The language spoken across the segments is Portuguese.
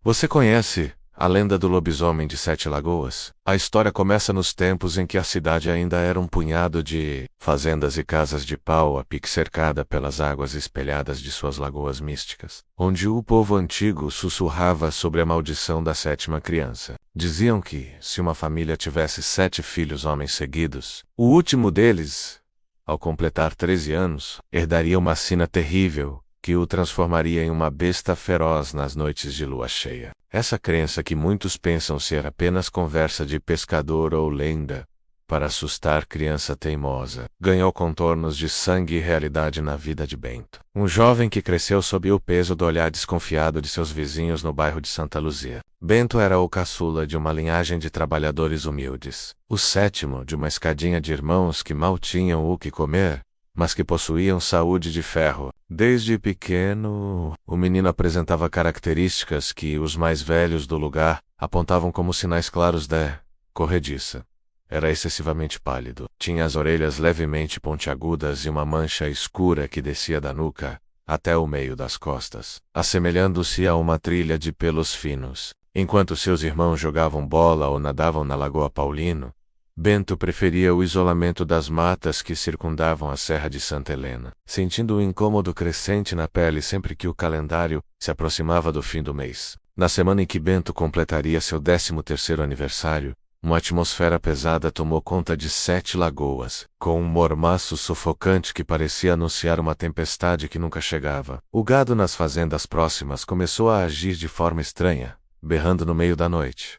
Você conhece a lenda do lobisomem de Sete Lagoas? A história começa nos tempos em que a cidade ainda era um punhado de fazendas e casas de pau a pique cercada pelas águas espelhadas de suas lagoas místicas, onde o povo antigo sussurrava sobre a maldição da sétima criança. Diziam que, se uma família tivesse 7 filhos homens seguidos, o último deles, ao completar 13 anos, herdaria uma sina terrível que o transformaria em uma besta feroz nas noites de lua cheia. Essa crença, que muitos pensam ser apenas conversa de pescador ou lenda para assustar criança teimosa, ganhou contornos de sangue e realidade na vida de Bento, um jovem que cresceu sob o peso do olhar desconfiado de seus vizinhos no bairro de Santa Luzia. Bento era o caçula de uma linhagem de trabalhadores humildes, o sétimo de uma escadinha de irmãos que mal tinham o que comer, mas que possuíam saúde de ferro. Desde pequeno, o menino apresentava características que os mais velhos do lugar apontavam como sinais claros de corrediça. Era excessivamente pálido, tinha as orelhas levemente pontiagudas e uma mancha escura que descia da nuca até o meio das costas, assemelhando-se a uma trilha de pelos finos. Enquanto seus irmãos jogavam bola ou nadavam na Lagoa Paulino, Bento preferia o isolamento das matas que circundavam a Serra de Santa Helena, sentindo um incômodo crescente na pele sempre que o calendário se aproximava do fim do mês. Na semana em que Bento completaria seu 13º aniversário, uma atmosfera pesada tomou conta de Sete Lagoas, com um mormaço sufocante que parecia anunciar uma tempestade que nunca chegava. O gado nas fazendas próximas começou a agir de forma estranha, berrando no meio da noite.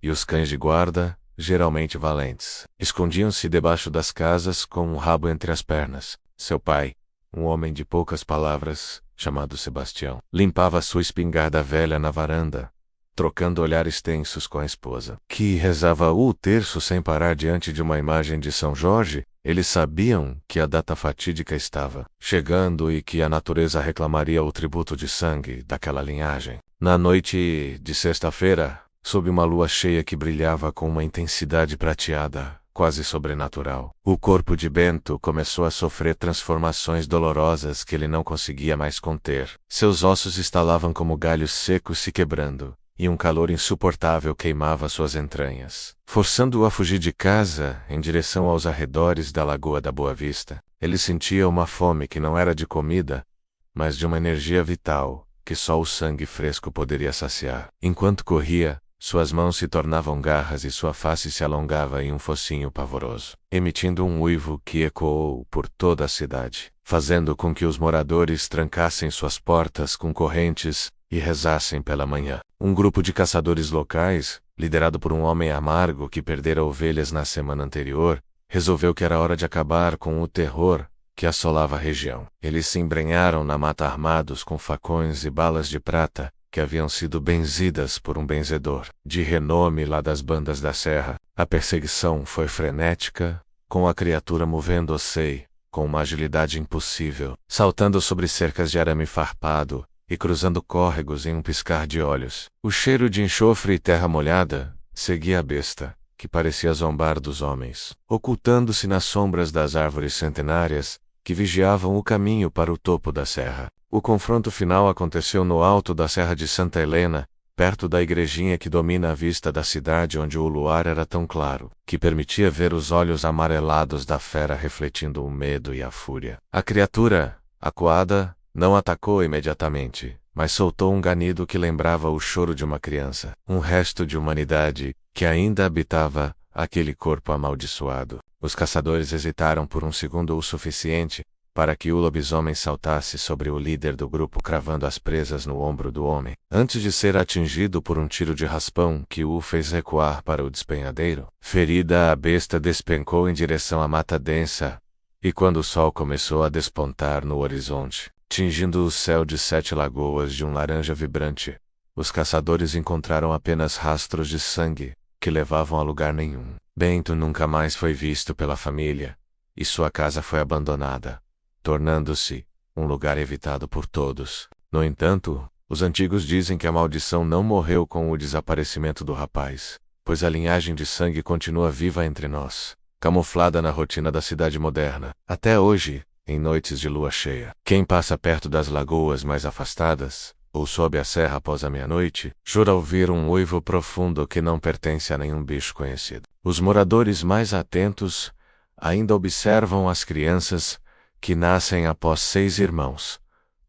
E os cães de guarda, geralmente valentes, escondiam-se debaixo das casas com um rabo entre as pernas. Seu pai, um homem de poucas palavras, chamado Sebastião, limpava sua espingarda velha na varanda, trocando olhares tensos com a esposa, que rezava o terço sem parar diante de uma imagem de São Jorge. Eles sabiam que a data fatídica estava chegando e que a natureza reclamaria o tributo de sangue daquela linhagem. Na noite de sexta-feira, sob uma lua cheia que brilhava com uma intensidade prateada, quase sobrenatural, o corpo de Bento começou a sofrer transformações dolorosas que ele não conseguia mais conter. Seus ossos estalavam como galhos secos se quebrando, e um calor insuportável queimava suas entranhas, forçando-o a fugir de casa em direção aos arredores da Lagoa da Boa Vista. Ele sentia uma fome que não era de comida, mas de uma energia vital que só o sangue fresco poderia saciar. Enquanto corria, suas mãos se tornavam garras e sua face se alongava em um focinho pavoroso, emitindo um uivo que ecoou por toda a cidade, fazendo com que os moradores trancassem suas portas com correntes e rezassem pela manhã. Um grupo de caçadores locais, liderado por um homem amargo que perdera ovelhas na semana anterior, resolveu que era hora de acabar com o terror que assolava a região. Eles se embrenharam na mata armados com facões e balas de prata, que haviam sido benzidas por um benzedor de renome lá das bandas da serra. A perseguição foi frenética, com a criatura movendo-se com uma agilidade impossível, saltando sobre cercas de arame farpado e cruzando córregos em um piscar de olhos. O cheiro de enxofre e terra molhada seguia a besta, que parecia zombar dos homens, ocultando-se nas sombras das árvores centenárias que vigiavam o caminho para o topo da serra. O confronto final aconteceu no alto da Serra de Santa Helena, perto da igrejinha que domina a vista da cidade, onde o luar era tão claro que permitia ver os olhos amarelados da fera refletindo o medo e a fúria. A criatura, acuada, não atacou imediatamente, mas soltou um ganido que lembrava o choro de uma criança, um resto de humanidade que ainda habitava aquele corpo amaldiçoado. Os caçadores hesitaram por um segundo o suficiente para que o lobisomem saltasse sobre o líder do grupo, cravando as presas no ombro do homem, antes de ser atingido por um tiro de raspão que o fez recuar para o despenhadeiro. Ferida, a besta despencou em direção à mata densa, e quando o sol começou a despontar no horizonte, tingindo o céu de Sete Lagoas de um laranja vibrante, os caçadores encontraram apenas rastros de sangue que levavam a lugar nenhum. Bento nunca mais foi visto pela família, e sua casa foi abandonada, tornando-se um lugar evitado por todos. No entanto, os antigos dizem que a maldição não morreu com o desaparecimento do rapaz, pois a linhagem de sangue continua viva entre nós, camuflada na rotina da cidade moderna. Até hoje, em noites de lua cheia, quem passa perto das lagoas mais afastadas ou sobe a serra após a meia-noite, jura ouvir um uivo profundo que não pertence a nenhum bicho conhecido. Os moradores mais atentos ainda observam as crianças que nascem após 6 irmãos,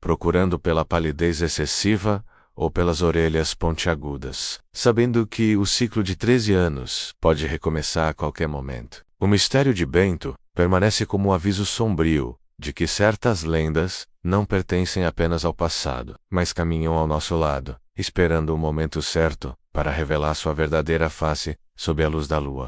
procurando pela palidez excessiva ou pelas orelhas pontiagudas, sabendo que o ciclo de 13 anos pode recomeçar a qualquer momento. O mistério de Bento permanece como um aviso sombrio de que certas lendas não pertencem apenas ao passado, mas caminham ao nosso lado, esperando o momento certo para revelar sua verdadeira face sob a luz da lua.